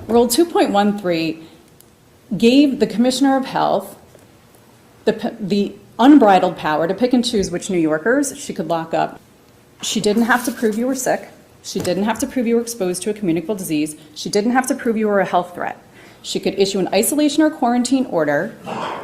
Rule 2.13 gave the Commissioner of Health the unbridled power to pick and choose which New Yorkers she could lock up. She didn't have to prove you were sick. She didn't have to prove you were exposed to a communicable disease. She didn't have to prove you were a health threat. She could issue an isolation or quarantine order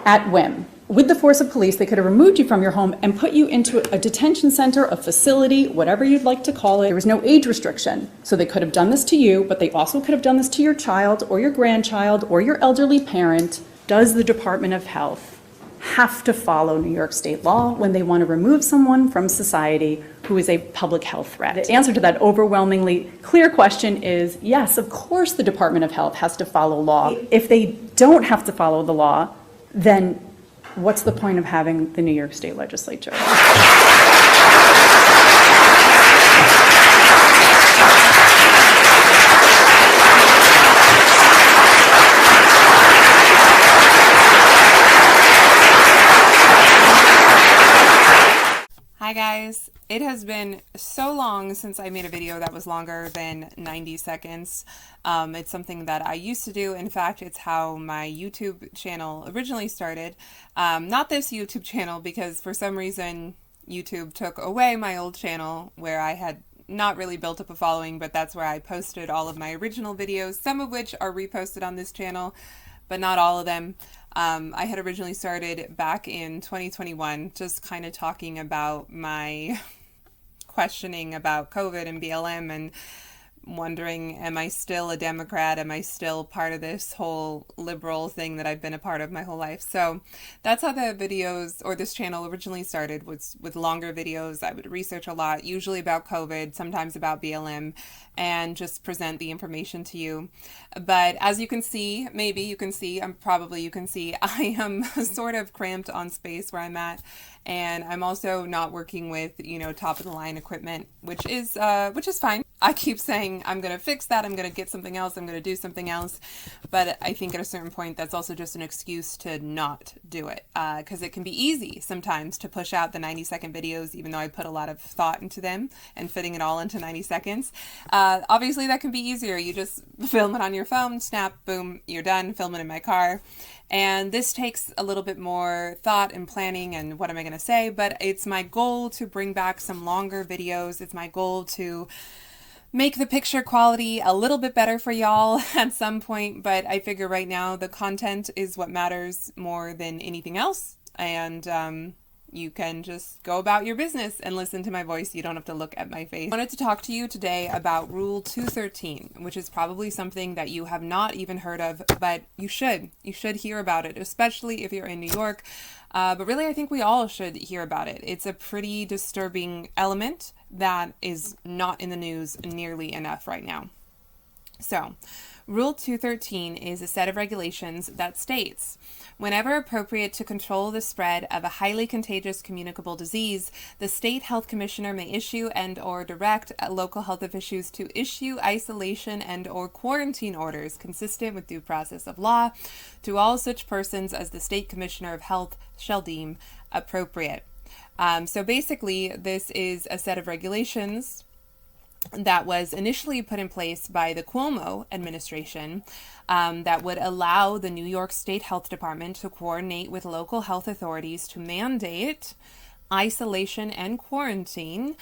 at whim. With the force of police, they could have removed you from your home and put you into a detention center, a facility, whatever you'd like to call it. There was no age restriction. So they could have done this to you, but they also could have done this to your child or your grandchild or your elderly parent. Does the Department of Health have to follow New York state law when they want to remove someone from society who is a public health threat? The answer to that overwhelmingly clear question is yes, of course the Department of Health has to follow law. If they don't have to follow the law, then what's the point of having the New York State Legislature? Hi guys, it has been so long since I made a video that was longer than 90 seconds. It's something that I used to do. In fact, it's how my YouTube channel originally started. Not this YouTube channel, because for some reason YouTube took away my old channel where I had not really built up a following, but that's where I posted all of my original videos, some of which are reposted on this channel, but not all of them. I had originally started back in 2021, just kind of talking about my questioning about COVID and BLM and wondering, am I still a Democrat? Am I still part of this whole liberal thing that I've been a part of my whole life? So that's how the videos, or this channel, originally started, was with longer videos. I would research a lot, usually about COVID, sometimes about BLM, and just present the information to you. But as you can see, maybe you can see, you can see, I am sort of cramped on space where I'm at. And I'm also not working with, top of the line equipment, which is fine. I keep saying I'm going to fix that. I'm going to get something else. I'm going to do something else. But I think at a certain point, that's also just an excuse to not do it. Because it can be easy sometimes to push out the 90-second videos, even though I put a lot of thought into them and fitting it all into 90 seconds. Obviously, that can be easier. You just film it on your phone, snap, boom, you're done. Film it in my car. And this takes a little bit more thought and planning and what am I going to say, but it's my goal to bring back some longer videos. It's my goal to make the picture quality a little bit better for y'all at some point, but I figure right now the content is what matters more than anything else. And you can just go about your business and listen to my voice. You don't have to look at my face. I wanted to talk to you today about Rule 213, which is probably something that you have not even heard of, but you should. You should hear about it, especially if you're in New York. But really, I think we all should hear about it. It's a pretty disturbing element that is not in the news nearly enough right now. So, Rule 213 is a set of regulations that states, whenever appropriate to control the spread of a highly contagious communicable disease, the state health commissioner may issue and or direct local health officials to issue isolation and or quarantine orders consistent with due process of law to all such persons as the state commissioner of health shall deem appropriate. So basically, this is a set of regulations that was initially put in place by the Cuomo administration that would allow the New York State Health Department to coordinate with local health authorities to mandate isolation and quarantine,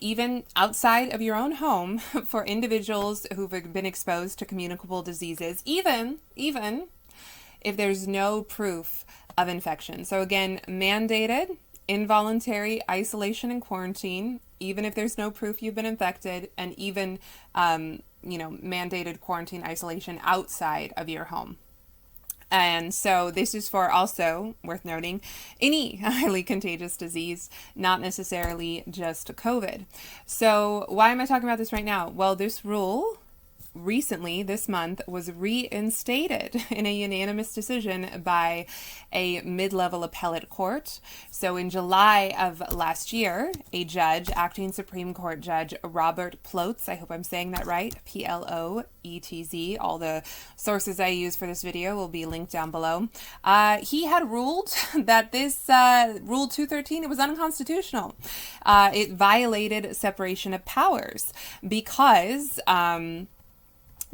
even outside of your own home, for individuals who've been exposed to communicable diseases, even if there's no proof of infection. So again, mandated involuntary isolation and quarantine, even if there's no proof you've been infected, and even, mandated quarantine isolation outside of your home. And so this is for, also worth noting, any highly contagious disease, not necessarily just COVID. So why am I talking about this right now? Well, this rule recently, this month, was reinstated in a unanimous decision by a mid-level appellate court. So in July of last year, a judge, acting Supreme Court Judge Robert Plotz, I hope I'm saying that right, P-L-O-E-T-Z, all the sources I use for this video will be linked down below. He had ruled that this Rule 213, it was unconstitutional. It violated separation of powers because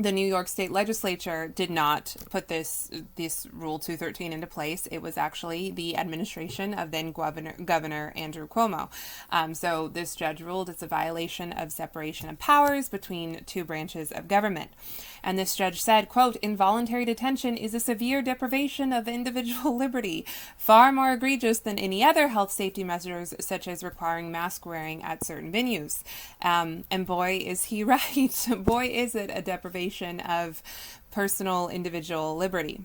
the New York State Legislature did not put this Rule 213 into place. It was actually the administration of then Governor Andrew Cuomo. So this judge ruled it's a violation of separation of powers between two branches of government. And this judge said, quote, involuntary detention is a severe deprivation of individual liberty, far more egregious than any other health safety measures, such as requiring mask wearing at certain venues. And boy, is he right. Boy, is it a deprivation of personal individual liberty.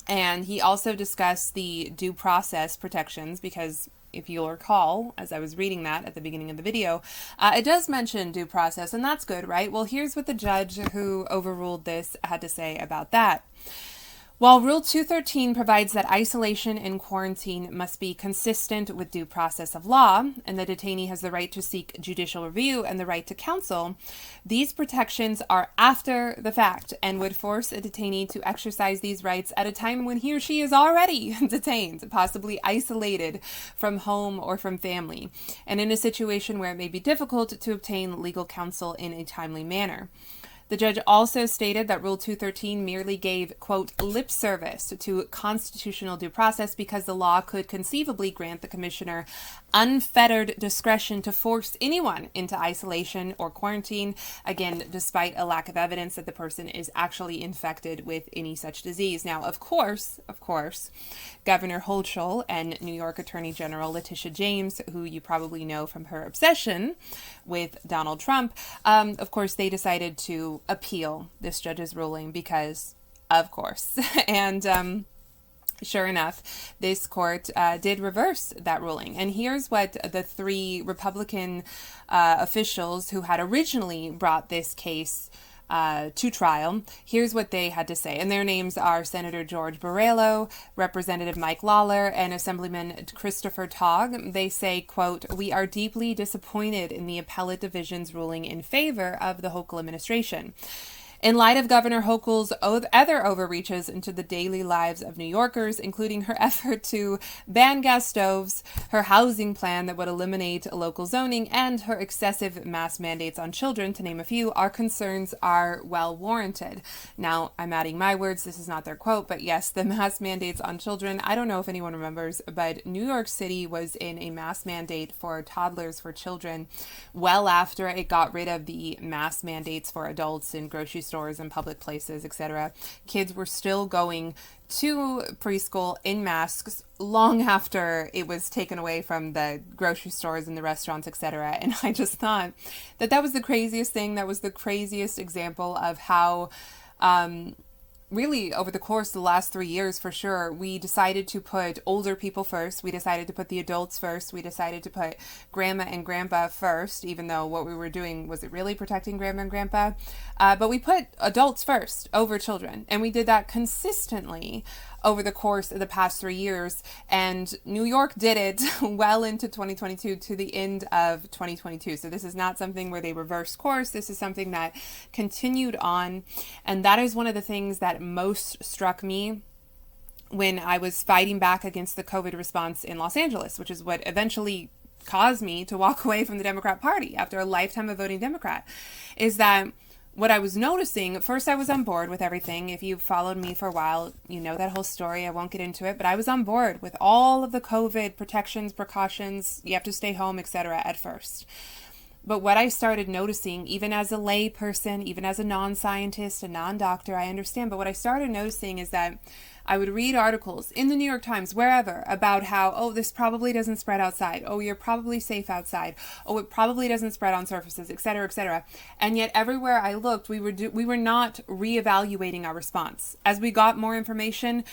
And he also discussed the due process protections because if you'll recall, as I was reading that at the beginning of the video, it does mention due process, and that's good, right? Well, here's what the judge who overruled this had to say about that. While Rule 213 provides that isolation and quarantine must be consistent with due process of law, and the detainee has the right to seek judicial review and the right to counsel, these protections are after the fact and would force a detainee to exercise these rights at a time when he or she is already detained, possibly isolated from home or from family, and in a situation where it may be difficult to obtain legal counsel in a timely manner. The judge also stated that Rule 213 merely gave, quote, lip service to constitutional due process because the law could conceivably grant the commissioner unfettered discretion to force anyone into isolation or quarantine, again, despite a lack of evidence that the person is actually infected with any such disease. Now, of course, Governor Hochul and New York Attorney General Letitia James, who you probably know from her obsession with Donald Trump, of course, they decided to appeal this judge's ruling because, of course, and sure enough, this court did reverse that ruling. And here's what the three Republican officials who had originally brought this case to trial, here's what they had to say. And their names are Senator George Borrello, Representative Mike Lawler, and Assemblyman Christopher Togg. They say, quote, we are deeply disappointed in the appellate division's ruling in favor of the Hochul administration. In light of Governor Hochul's other overreaches into the daily lives of New Yorkers, including her effort to ban gas stoves, her housing plan that would eliminate local zoning, and her excessive mask mandates on children, to name a few, our concerns are well warranted. Now, I'm adding my words. This is not their quote, but yes, the mask mandates on children. I don't know if anyone remembers, but New York City was in a mask mandate for toddlers, for children, well after it got rid of the mask mandates for adults in grocery stores and public places, etc. Kids were still going to preschool in masks long after it was taken away from the grocery stores and the restaurants, etc. And I just thought that that was the craziest thing. That was the craziest example of how really, over the course of the last 3 years, for sure, we decided to put older people first. We decided to put the adults first. We decided to put grandma and grandpa first, even though what we were doing, was it really protecting grandma and grandpa? But we put adults first over children. And we did that consistently over the course of the past 3 years. And New York did it well into 2022 to the end of 2022. So this is not something where they reversed course. This is something that continued on. And that is one of the things that most struck me when I was fighting back against the COVID response in Los Angeles, which is what eventually caused me to walk away from the Democrat Party after a lifetime of voting Democrat, is that what I was noticing, at first I was on board with everything. If you've followed me for a while, you know that whole story. I won't get into it, but I was on board with all of the COVID protections, precautions, you have to stay home, etc. at first. But what I started noticing, even as a lay person, even as a non-scientist, a non-doctor, I understand, but what I started noticing is that I would read articles in the New York Times, wherever, about how, oh, this probably doesn't spread outside. Oh, you're probably safe outside. Oh, it probably doesn't spread on surfaces, et cetera, et cetera. And yet everywhere I looked, we were not reevaluating our response. As we got more information,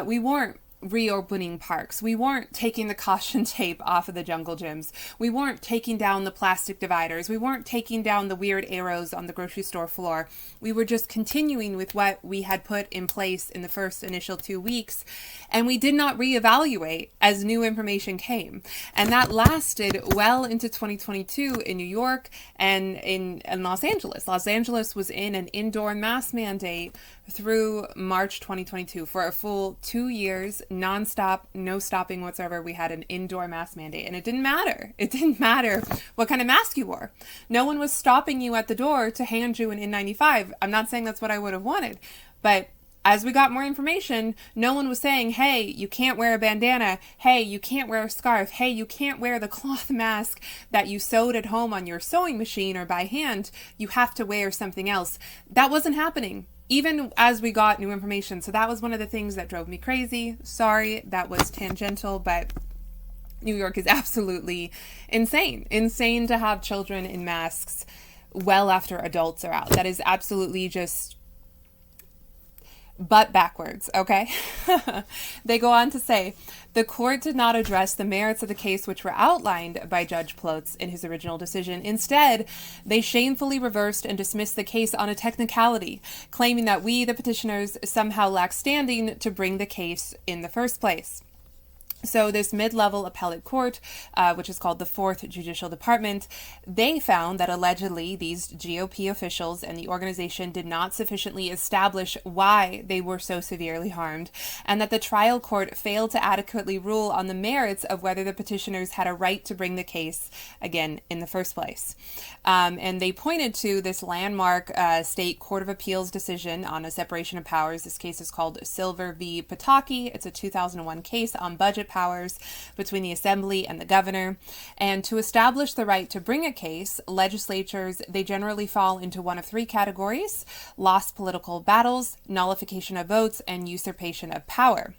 we weren't reopening parks. We weren't taking the caution tape off of the jungle gyms. We weren't taking down the plastic dividers. We weren't taking down the weird arrows on the grocery store floor. We were just continuing with what we had put in place in the first initial 2 weeks, and we did not reevaluate as new information came. And that lasted well into 2022 in New York and in Los Angeles. Los Angeles was in an indoor mask mandate through March 2022 for a full 2 years. nonstop, no stopping whatsoever. We had an indoor mask mandate, and it didn't matter. It didn't matter what kind of mask you wore. No one was stopping you at the door to hand you an N95. I'm not saying that's what I would have wanted, but as we got more information, no one was saying, hey, you can't wear a bandana. Hey, you can't wear a scarf. Hey, you can't wear the cloth mask that you sewed at home on your sewing machine or by hand. You have to wear something else. That wasn't happening, even as we got new information. So that was one of the things that drove me crazy. Sorry, that was tangential, but New York is absolutely insane. Insane to have children in masks well after adults are out. That is absolutely just butt backwards, okay? They go on to say, the court did not address the merits of the case which were outlined by Judge Plotz in his original decision. Instead, they shamefully reversed and dismissed the case on a technicality, claiming that we, the petitioners, somehow lack standing to bring the case in the first place. So this mid-level appellate court, which is called the Fourth Judicial Department, they found that allegedly these GOP officials and the organization did not sufficiently establish why they were so severely harmed, and that the trial court failed to adequately rule on the merits of whether the petitioners had a right to bring the case, again, in the first place. And they pointed to this landmark state court of appeals decision on a separation of powers. This case is called Silver v. Pataki. It's a 2001 case on budget powers between the assembly and the governor. And to establish the right to bring a case, legislatures, they generally fall into one of three categories: lost political battles, nullification of votes, and usurpation of power.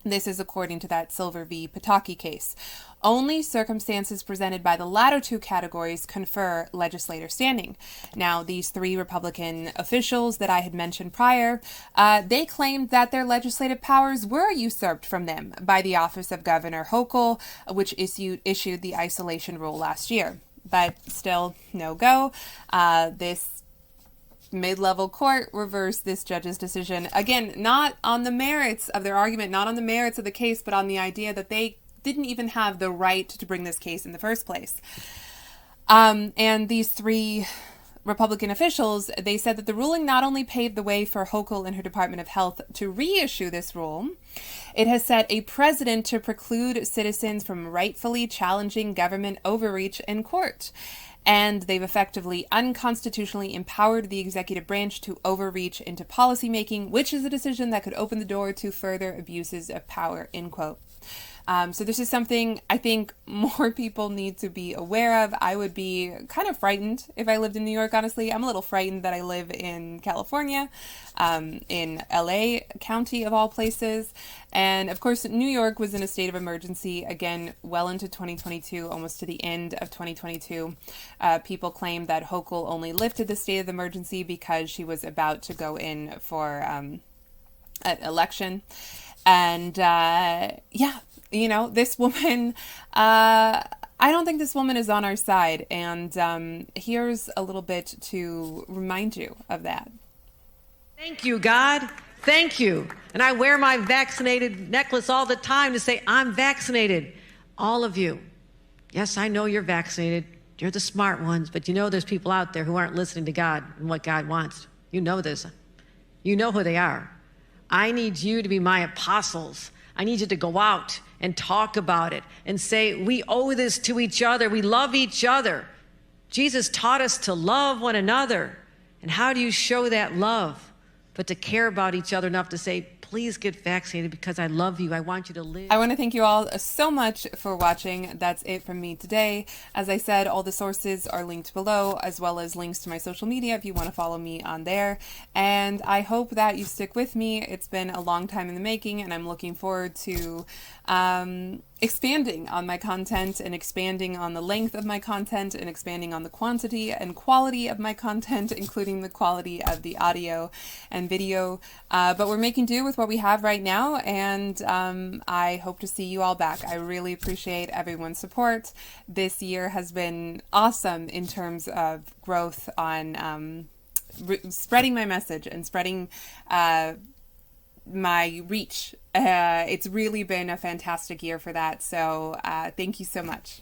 This is according to that Silver v. Pataki case. Only circumstances presented by the latter two categories confer legislator standing. Now, these three Republican officials that I had mentioned prior, they claimed that their legislative powers were usurped from them by the office of Governor Hochul, which issued the isolation rule last year. But still, no go. This mid-level court reversed this judge's decision. Again, not on the merits of their argument, not on the merits of the case, but on the idea that they didn't even have the right to bring this case in the first place. And these three Republican officials, they said that the ruling not only paved the way for Hochul and her Department of Health to reissue this rule, it has set a precedent to preclude citizens from rightfully challenging government overreach in court. And they've effectively unconstitutionally empowered the executive branch to overreach into policymaking, which is a decision that could open the door to further abuses of power, end quote. So this is something I think more people need to be aware of. I would be kind of frightened if I lived in New York, honestly. I'm a little frightened that I live in California, in LA County of all places. And of course, New York was in a state of emergency, again, well into 2022, almost to the end of 2022. People claim that Hochul only lifted the state of emergency because she was about to go in for an election. And yeah, you know, this woman, I don't think this woman is on our side. And here's a little bit to remind you of that. Thank you, God. Thank you. And I wear my vaccinated necklace all the time to say, I'm vaccinated. All of you. Yes, I know you're vaccinated. You're the smart ones. But you know there's people out there who aren't listening to God and what God wants. You know this. You know who they are. I need you to be my apostles. I need you to go out and talk about it and say, we owe this to each other. We love each other. Jesus taught us to love one another. And how do you show that love? But to care about each other enough to say, please get vaccinated because I love you. I want you to live. I want to thank you all so much for watching. That's it from me today. As I said, all the sources are linked below, as well as links to my social media if you want to follow me on there. And I hope that you stick with me. It's been a long time in the making, and I'm looking forward to expanding on my content and expanding on the length of my content and expanding on the quantity and quality of my content, including the quality of the audio and video. But we're making do with what we have right now, and I hope to see you all back. I really appreciate everyone's support. This year has been awesome in terms of growth on spreading my message and spreading my reach. It's really been a fantastic year for that. So thank you so much.